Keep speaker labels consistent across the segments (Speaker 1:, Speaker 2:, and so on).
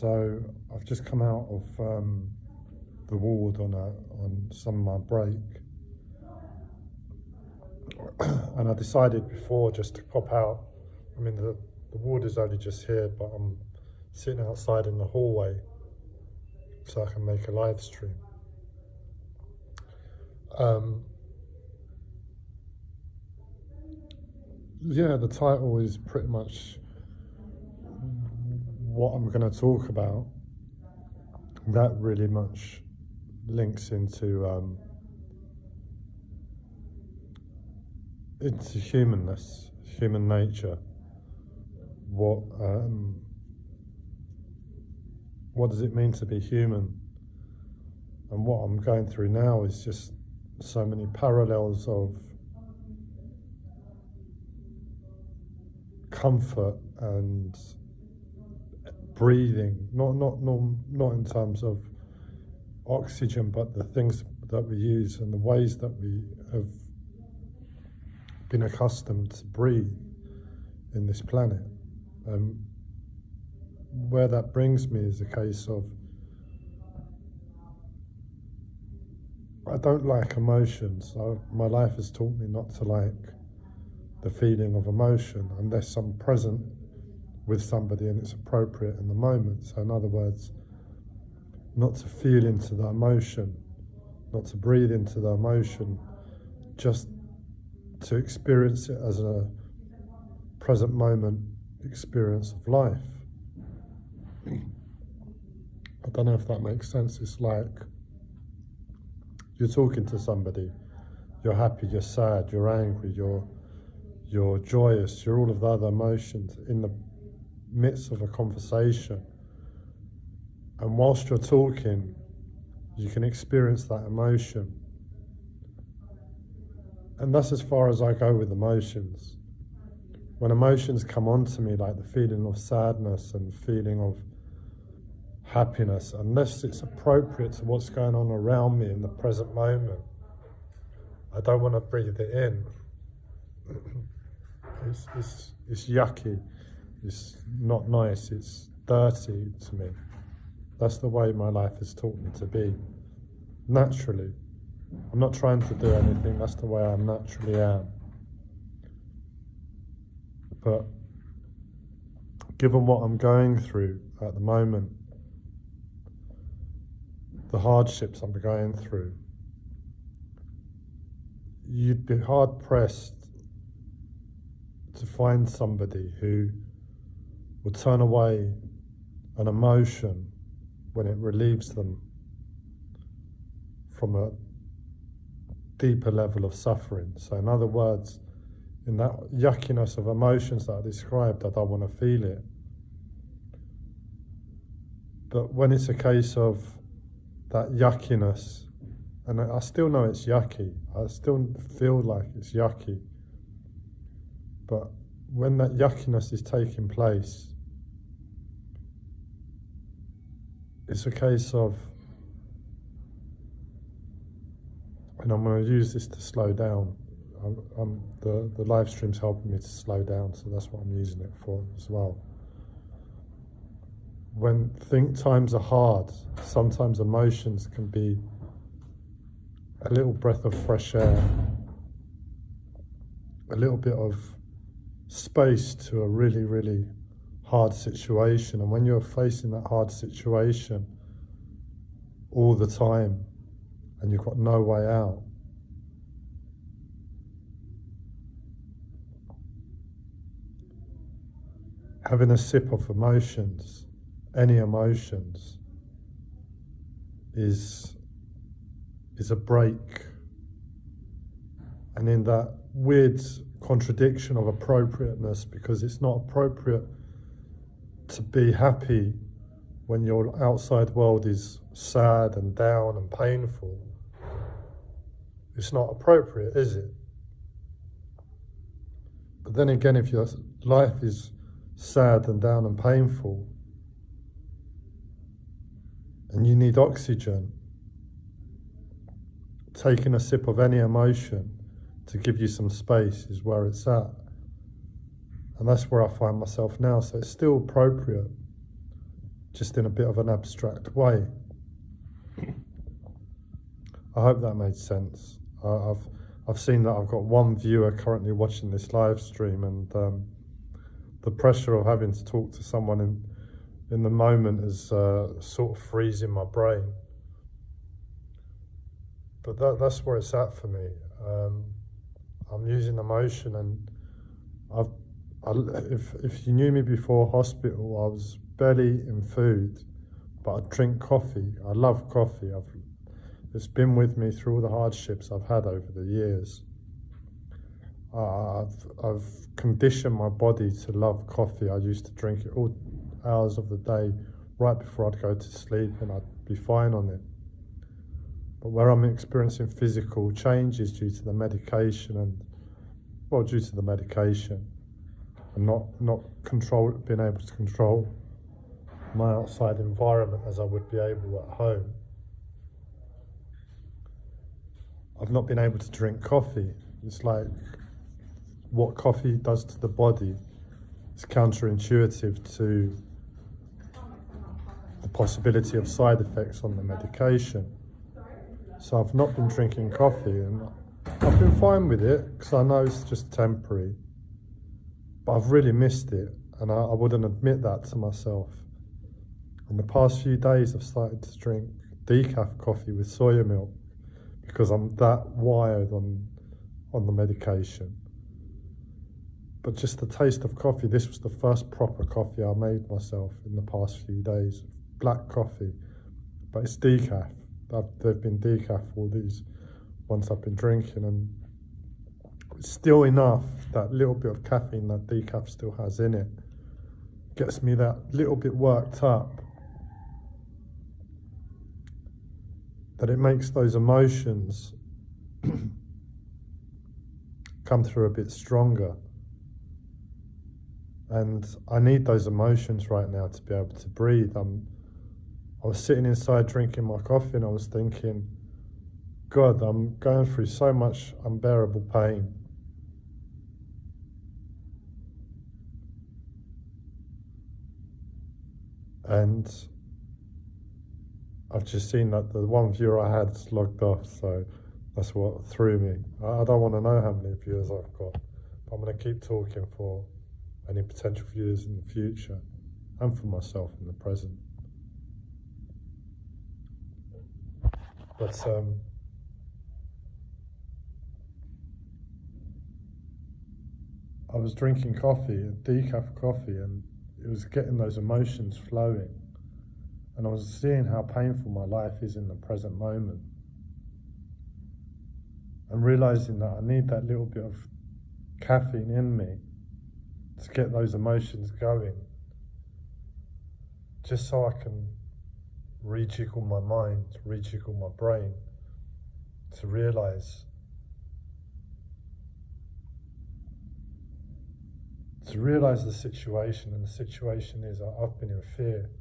Speaker 1: So I've just come out of the ward on some of my break, and I decided before just to pop out. I mean, the ward is only just here, but I'm sitting outside in the hallway so I can make a live stream. Yeah, the title is pretty much what I'm going to talk about. That really much links into humanness, human nature. What does it mean to be human? And what I'm going through now is just so many parallels of comfort and breathing, not in terms of oxygen, but the things that we use and the ways that we have been accustomed to breathe in this planet. Where that brings me is a case of I don't like emotions. My life has taught me not to like the feeling of emotion unless I'm present with somebody and it's appropriate in the moment. So in other words, not to feel into the emotion, not to breathe into the emotion, just to experience it as a present moment experience of life. I don't know if that makes sense. It's like you're talking to somebody, you're happy, you're sad, you're angry, you're joyous, you're all of the other emotions in the midst of a conversation. And whilst you're talking, you can experience that emotion. And that's as far as I go with emotions. When emotions come onto me, like the feeling of sadness and feeling of happiness, unless it's appropriate to what's going on around me in the present moment, I don't want to breathe it in. It's yucky, it's not nice, it's dirty to me. That's the way my life has taught me to be, naturally. I'm not trying to do anything, that's the way I naturally am. But given what I'm going through at the moment, the hardships I'm going through, you'd be hard pressed to find somebody who will turn away an emotion when it relieves them from a deeper level of suffering. So in other words, in that yuckiness of emotions that I described, I don't want to feel it. But when it's a case of that yuckiness, and I still know it's yucky, I still feel like it's yucky, but when that yuckiness is taking place, it's a case of, and I'm going to use this to slow down. The live stream's helping me to slow down, so that's what I'm using it for as well. When times are hard, sometimes emotions can be a little breath of fresh air, a little bit of space to a really, really hard situation. And when you're facing that hard situation all the time and you've got no way out, having a sip of emotions, any emotions, is a break. And in that weird contradiction of appropriateness, because it's not appropriate to be happy when your outside world is sad and down and painful. It's not appropriate, is it? But then again, if your life is sad and down and painful, and you need oxygen, taking a sip of any emotion to give you some space is where it's at. And that's where I find myself now. So it's still appropriate just in a bit of an abstract way. I hope that made sense. I've seen that I've got one viewer currently watching this live stream, and the pressure of having to talk to someone in the moment is sort of freezing my brain. But that's where it's at for me. I'm using emotion, and if you knew me before hospital, I was barely in food, but I drink coffee. I love coffee. It's been with me through all the hardships I've had over the years. I've conditioned my body to love coffee. I used to drink it all hours of the day, right before I'd go to sleep, and I'd be fine on it. But where I'm experiencing physical changes due to the medication and not being able to control my outside environment as I would be able at home, I've not been able to drink coffee. It's like what coffee does to the body is counterintuitive to the possibility of side effects on the medication. So I've not been drinking coffee, and I've been fine with it because I know it's just temporary. But I've really missed it, and I wouldn't admit that to myself. In the past few days, I've started to drink decaf coffee with soya milk because I'm that wired on the medication. But just the taste of coffee, this was the first proper coffee I made myself in the past few days. Black coffee, but it's decaf. They've been decaf all these ones I've been drinking, and it's still enough, that little bit of caffeine that decaf still has in it, gets me that little bit worked up, that it makes those emotions come through a bit stronger. And I need those emotions right now to be able to breathe. I was sitting inside drinking my coffee, and I was thinking, God, I'm going through so much unbearable pain. And I've just seen that the one viewer I had's logged off, so that's what threw me. I don't want to know how many viewers I've got, but I'm going to keep talking for any potential viewers in the future, and for myself in the present. But I was drinking coffee, decaf coffee, and it was getting those emotions flowing. And I was seeing how painful my life is in the present moment, and realizing that I need that little bit of caffeine in me to get those emotions going, just so I can rejiggle my mind, rejiggle my brain, to realize the situation. And the situation is, I've been in fear.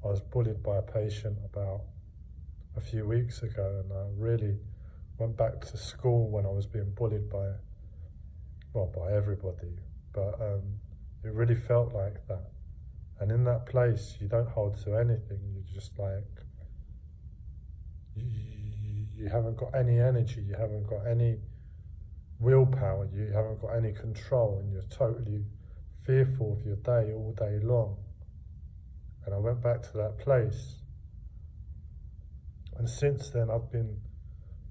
Speaker 1: I was bullied by a patient about a few weeks ago, and I really went back to school when I was being bullied by everybody, but it really felt like that. And in that place, you don't hold to anything. You're just like, you haven't got any energy, you haven't got any willpower, you haven't got any control, and you're totally fearful of your day all day long. And I went back to that place. And since then, I've been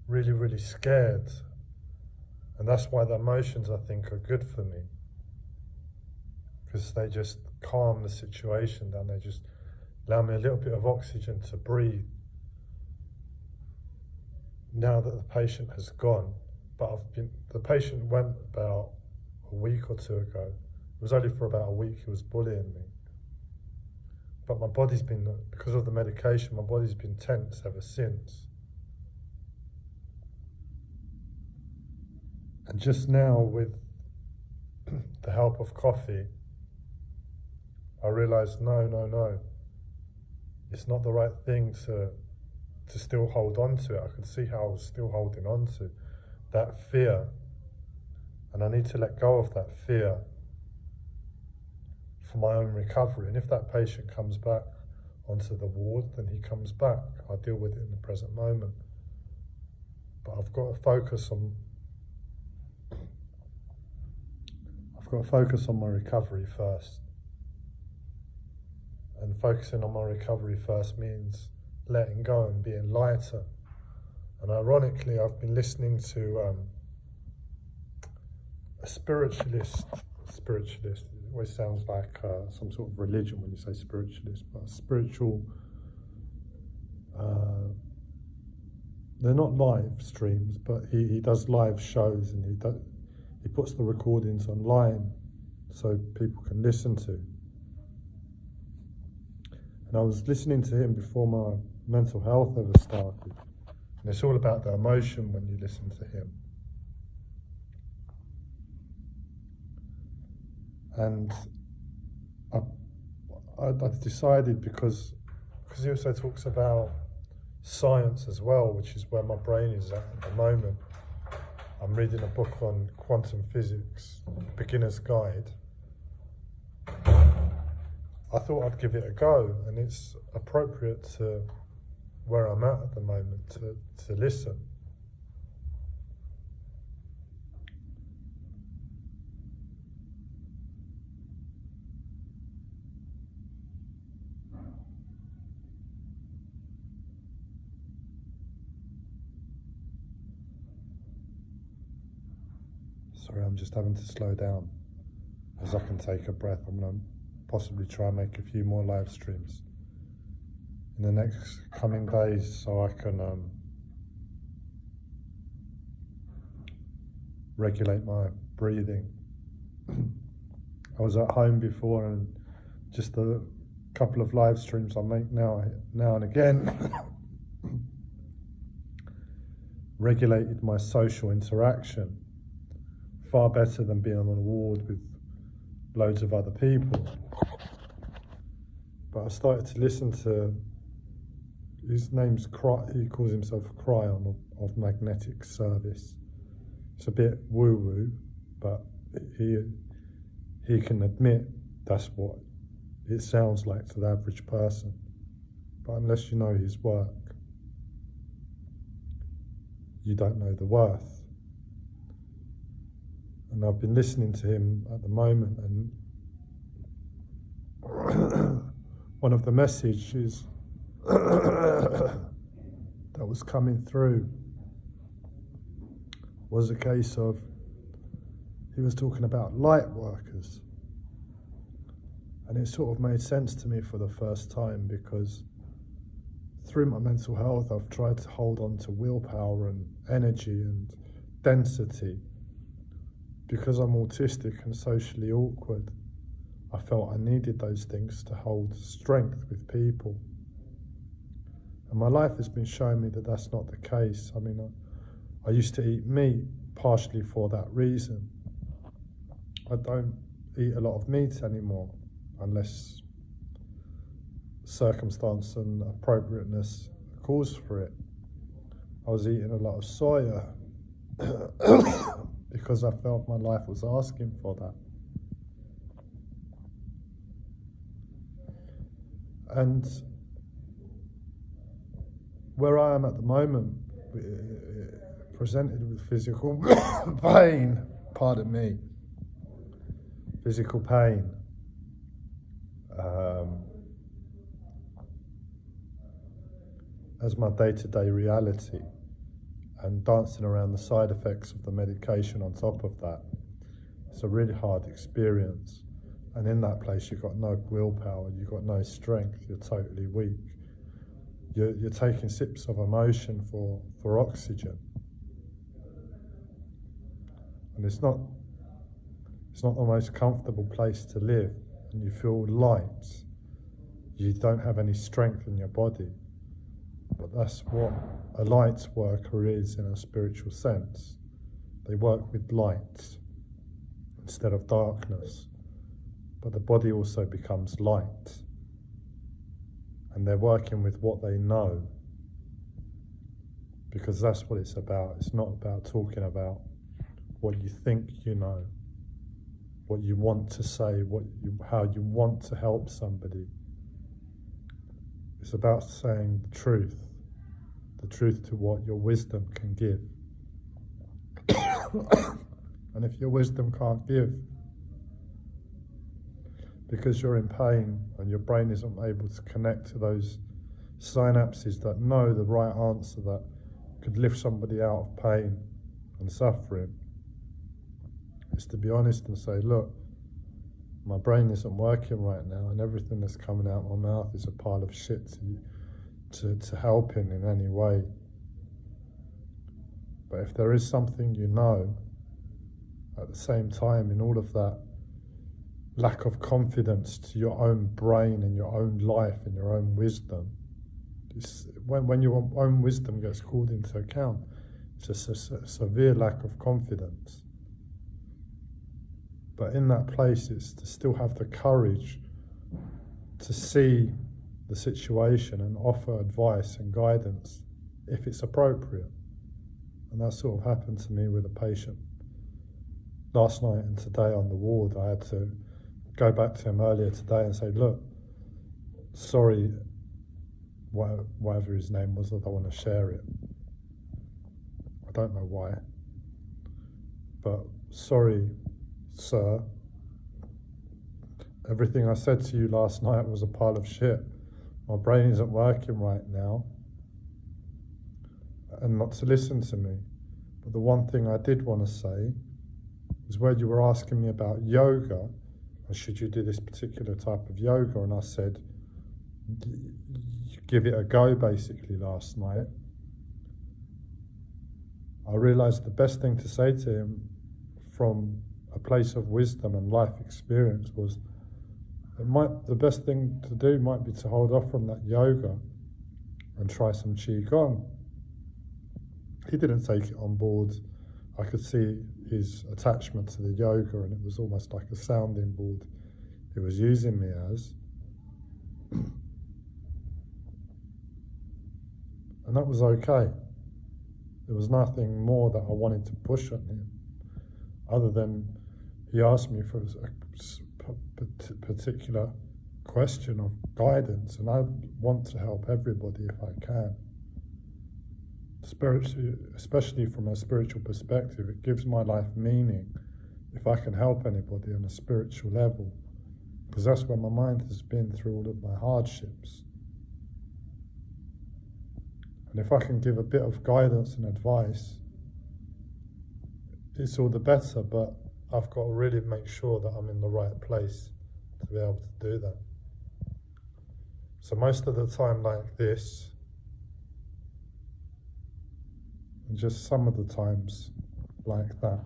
Speaker 1: really, really scared. And that's why the emotions, I think, are good for me, because they just calm the situation down. They just allow me a little bit of oxygen to breathe. Now that the patient has gone, but the patient went about a week or two ago. It was only for about a week he was bullying me. But my body's been, because of the medication, my body's been tense ever since. And just now, with the help of coffee, I realised, no. It's not the right thing to still hold on to it. I could see how I was still holding on to that fear. And I need to let go of that fear for my own recovery. And if that patient comes back onto the ward, then he comes back. I deal with it in the present moment. But I've got to focus on my recovery first. And focusing on my recovery first means letting go and being lighter. And ironically, I've been listening to a spiritualist. It always sounds like some sort of religion when you say spiritualist, but a spiritual. They're not live streams, but he does live shows, and he puts the recordings online so people can listen to. And I was listening to him before my mental health ever started. And it's all about the emotion when you listen to him. And I decided, because he also talks about science as well, which is where my brain is at the moment. I'm reading a book on quantum physics, Beginner's Guide. I thought I'd give it a go, and it's appropriate to where I'm at the moment to listen. Sorry, I'm just having to slow down as I can take a breath. I'm going to possibly try and make a few more live streams in the next coming days so I can regulate my breathing. I was at home before, and just a couple of live streams I make now and again regulated my social interaction far better than being on a ward with loads of other people. But I started to listen to, his name's he calls himself Cryon of Magnetic Service. It's a bit woo-woo, but he can admit that's what it sounds like to the average person. But unless you know his work, you don't know the worth. And I've been listening to him at the moment, and one of the messages that was coming through was a case of, he was talking about light workers. And it sort of made sense to me for the first time, because through my mental health, I've tried to hold on to willpower and energy and density. Because I'm autistic and socially awkward, I felt I needed those things to hold strength with people. And my life has been showing me that that's not the case. I mean, I used to eat meat partially for that reason. I don't eat a lot of meat anymore unless circumstance and appropriateness calls for it. I was eating a lot of soya because I felt my life was asking for that. And where I am at the moment, presented with physical pain, pardon me, physical pain, as my day-to-day reality, and dancing around the side effects of the medication on top of that. It's a really hard experience. And in that place, you've got no willpower, you've got no strength, you're totally weak. You're taking sips of emotion for oxygen. And it's not the most comfortable place to live, and you feel light. You don't have any strength in your body. But that's what a light worker is in a spiritual sense. They work with light instead of darkness. But the body also becomes light. And they're working with what they know. Because that's what it's about. It's not about talking about what you think you know, what you want to say, how you want to help somebody. It's about saying the truth to what your wisdom can give. And if your wisdom can't give, because you're in pain and your brain isn't able to connect to those synapses that know the right answer that could lift somebody out of pain and suffering, is to be honest and say, look, my brain isn't working right now, and everything that's coming out of my mouth is a pile of shit to help in any way. But if there is something you know, at the same time, in all of that lack of confidence to your own brain and your own life and your own wisdom, when your own wisdom gets called into account, it's just a severe lack of confidence. But in that place, it's to still have the courage to see the situation and offer advice and guidance if it's appropriate. And that sort of happened to me with a patient last night and today on the ward. I had to go back to him earlier today and say, look, sorry, whatever his name was, I don't want to share it. I don't know why. But sorry, sir, everything I said to you last night was a pile of shit. My brain isn't working right now. And not to listen to me. But the one thing I did want to say was when you were asking me about yoga, and should you do this particular type of yoga, and I said, give it a go basically last night. I realised the best thing to say to him from a place of wisdom and life experience was, the best thing to do might be to hold off from that yoga and try some Qigong. He didn't take it on board. I could see his attachment to the yoga, and it was almost like a sounding board he was using me as. And that was okay. There was nothing more that I wanted to push on him, other than he asked me for a particular question of guidance, and I want to help everybody if I can. Spiritually, especially from a spiritual perspective, it gives my life meaning if I can help anybody on a spiritual level, because that's where my mind has been through all of my hardships. And if I can give a bit of guidance and advice, it's all the better, but I've got to really make sure that I'm in the right place to be able to do that. So most of the time like this, and just some of the times like that.